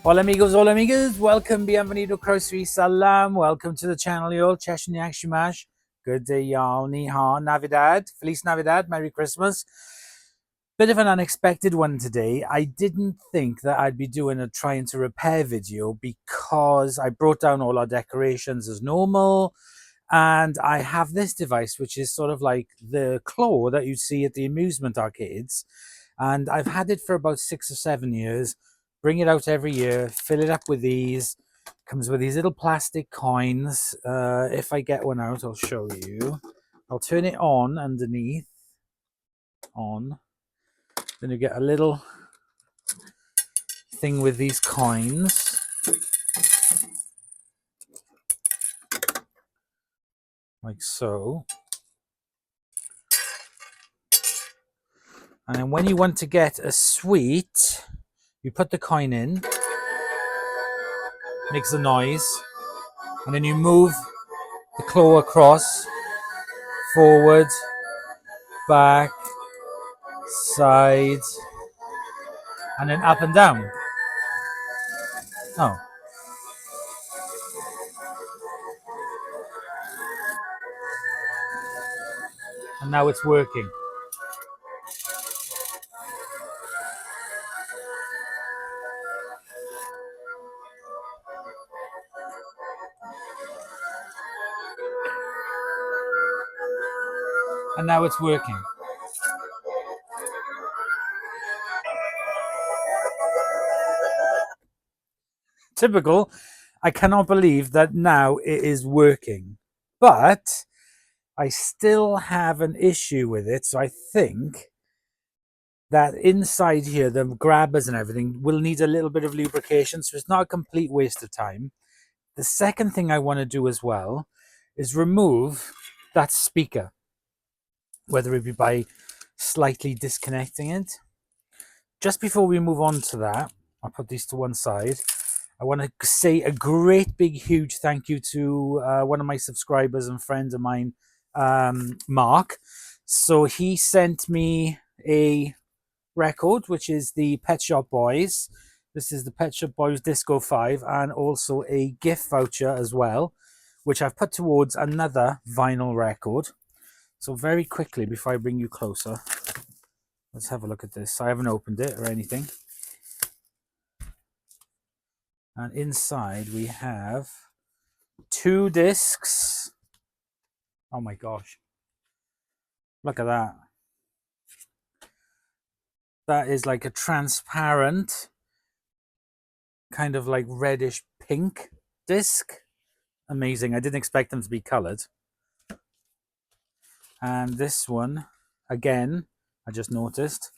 Hola amigos, hola amigas. Welcome, bienvenido, Crocery Salam. Welcome to the channel, y'all. Cheshire Shimash. Good day, y'all. Ni hao, Navidad. Feliz Navidad. Merry Christmas. Bit of an unexpected one today. I didn't think that I'd be doing a trying to repair video because I brought down all our decorations as normal. And I have this device, which is sort of like the claw that you see at the amusement arcades. And I've had it for about 6 or 7 years. Bring it out every year, fill it up with these. Comes with these little plastic coins. If I get one out, I'll show you. I'll turn it on underneath. On. Then you get a little thing with these coins. Like so. And then when you want to get a sweet, you put the coin in, makes a noise, and then you move the claw across, forward, back, side, and then up and down. Oh. And now it's working. And now it's working. Typical. I cannot believe that now it is working. But I still have an issue with it. So I think that inside here, the grabbers and everything will need a little bit of lubrication. So it's not a complete waste of time. The second thing I want to do as well is remove that speaker, whether it be by slightly disconnecting it. Just before we move on to that, I'll put these to one side. I want to say a great big huge thank you to one of my subscribers and friends of mine, Mark. So he sent me a record, which is the Pet Shop Boys. This is the Pet Shop Boys Disco 5, and also a gift voucher as well, which I've put towards another vinyl record. So very quickly, before I bring you closer, let's have a look at this. I haven't opened it or anything. And inside we have 2 discs. Oh my gosh. Look at that. That is like a transparent, kind of like reddish pink disc. Amazing. I didn't expect them to be colored. And this one, again, I just noticed,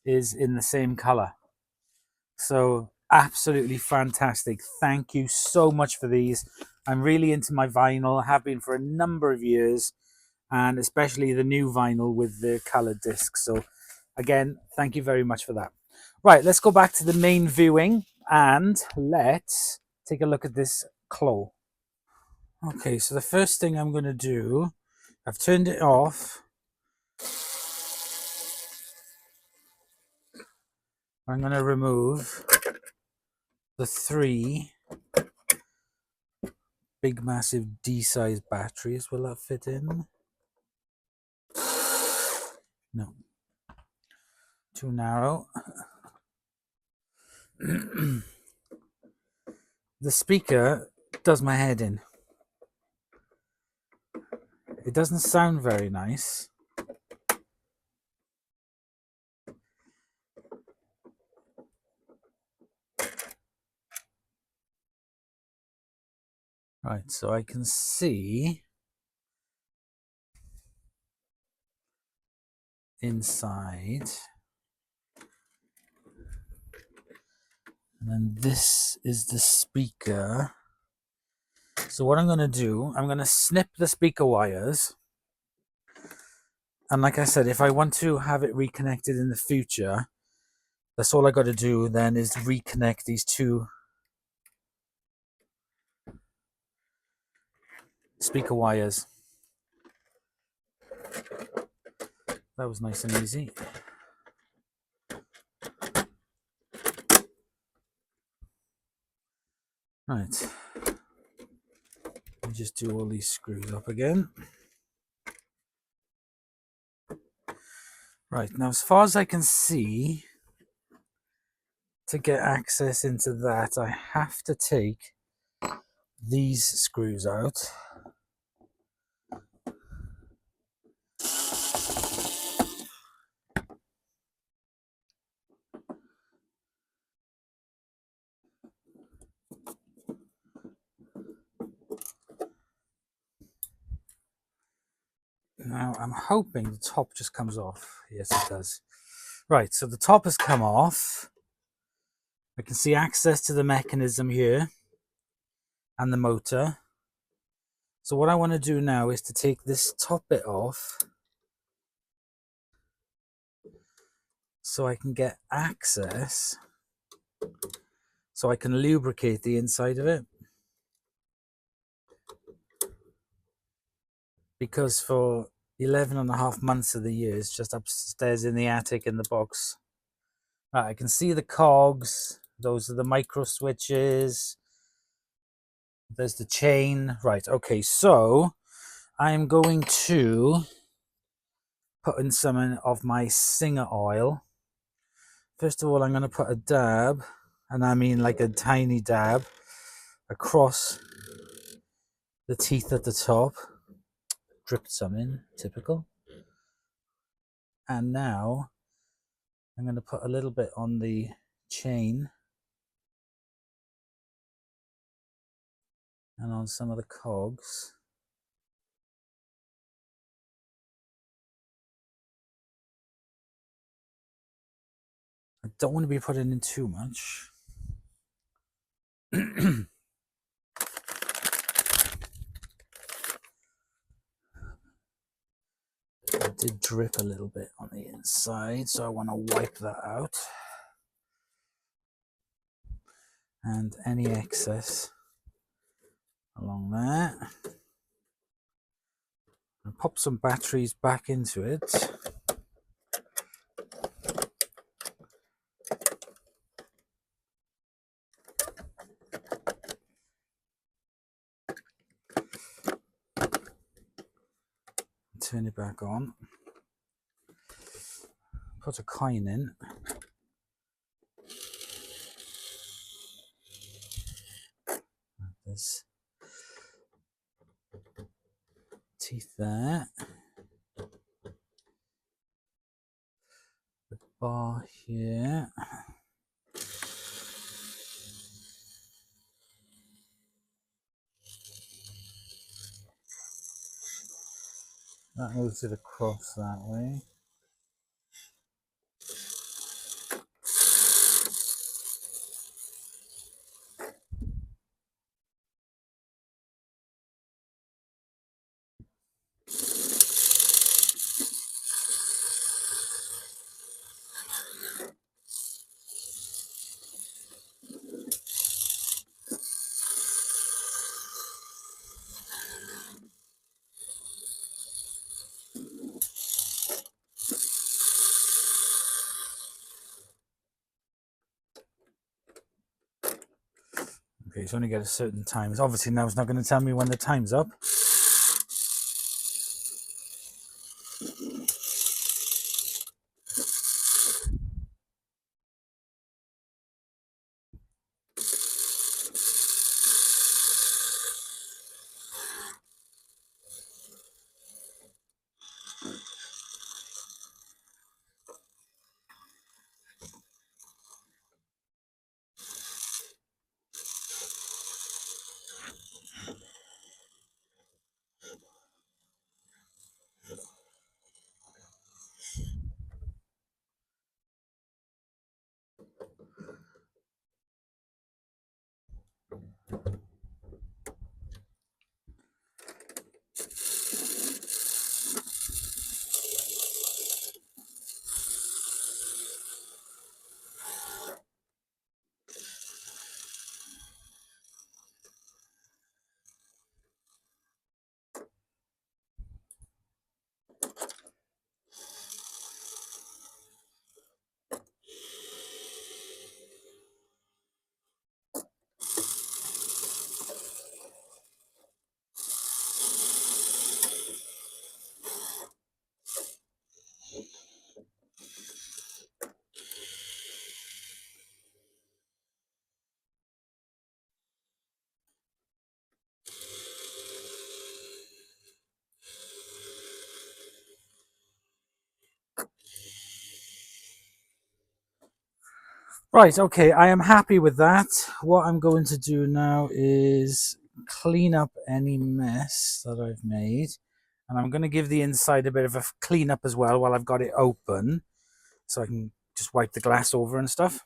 is in the same color. So absolutely fantastic. Thank you so much for these. I'm really into my vinyl, have been for a number of years, and especially the new vinyl with the colored discs. So again, thank you very much for that. Right, let's go back to the main viewing and let's take a look at this claw. Okay, so the first thing I'm going to do, I've turned it off. I'm going to remove the 3 big massive D-size batteries. Will that fit in? No. Too narrow. The speaker does my head in. It doesn't sound very nice. Right, so I can see inside. And then this is the speaker. So what I'm going to do, I'm going to snip the speaker wires. And like I said, if I want to have it reconnected in the future, that's all I got to do then is reconnect these 2 speaker wires. That was nice and easy. Right. Let me just do all these screws up again. Right, now as far as I can see, to get access into that, I have to take these screws out. Now I'm hoping the top just comes off. Yes, it does. Right, so the top has come off. I can see access to the mechanism here and the motor. So what I want to do now is to take this top bit off so I can get access, so I can lubricate the inside of it. Because for 11.5 months of the year, it's just upstairs in the attic in the box. Right, I can see the cogs. Those are the micro switches. There's the chain. Right, okay, so I'm going to put in some of my Singer oil. First of all, I'm going to put a dab, and I mean like a tiny dab, across the teeth at the top. Dripped some in, typical. And now I'm going to put a little bit on the chain and on some of the cogs. I don't want to be putting in too much. It did drip a little bit on the inside, so I want to wipe that out. And any excess along there. I'll pop some batteries back into it. Turn it back on. Put a coin in. There's teeth there. The bar here. That moves it across that way. Okay, it's only got a certain time. Obviously now it's not going to tell me when the time's up. Right, okay, I am happy with that. What I'm going to do now is clean up any mess that I've made. And I'm going to give the inside a bit of a clean up as well while I've got it open. So I can just wipe the glass over and stuff.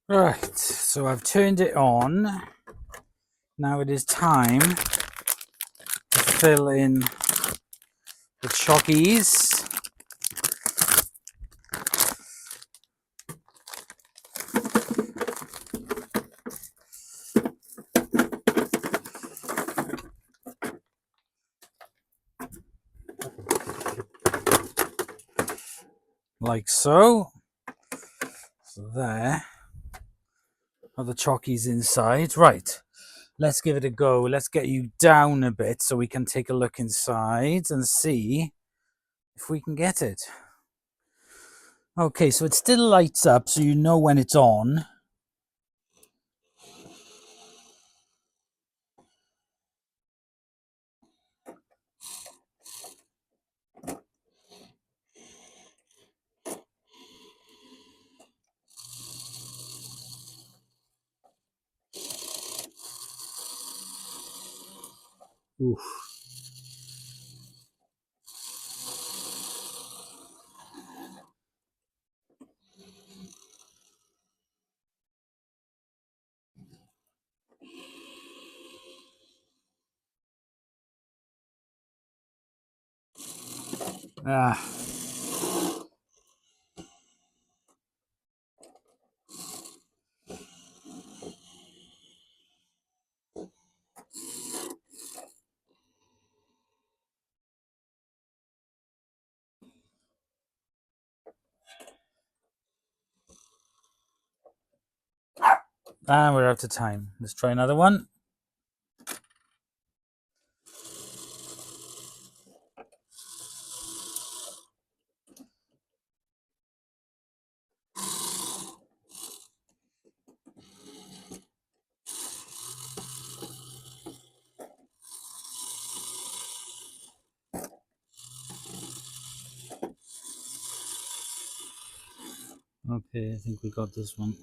Right, so I've turned it on. Now it is time to fill in the chockies. Like so. So there are the chockies inside. Right, let's give it a go. Let's get you down a bit so we can take a look inside and see if we can get it. Okay, so it still lights up so you know when it's on. Oof. Ah. And we're out of time. Let's try another one. Okay, I think we got this one.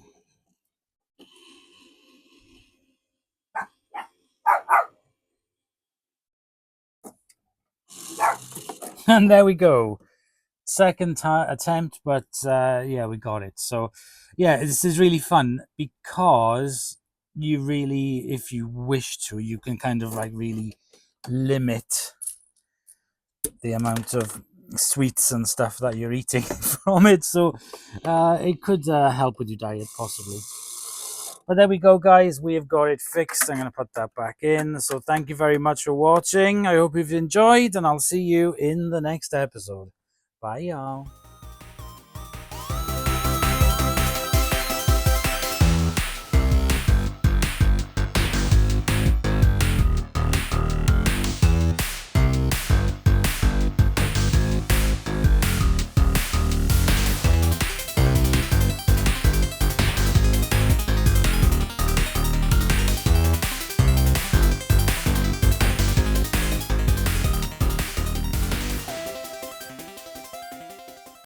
And there we go. Second attempt, but yeah, we got it. So yeah, this is really fun because you really, if you wish to, you can kind of like really limit the amount of sweets and stuff that you're eating from it. So it could help with your diet possibly. But there we go, guys. We have got it fixed. I'm going to put that back in. So thank you very much for watching. I hope you've enjoyed, and I'll see you in the next episode. Bye, y'all.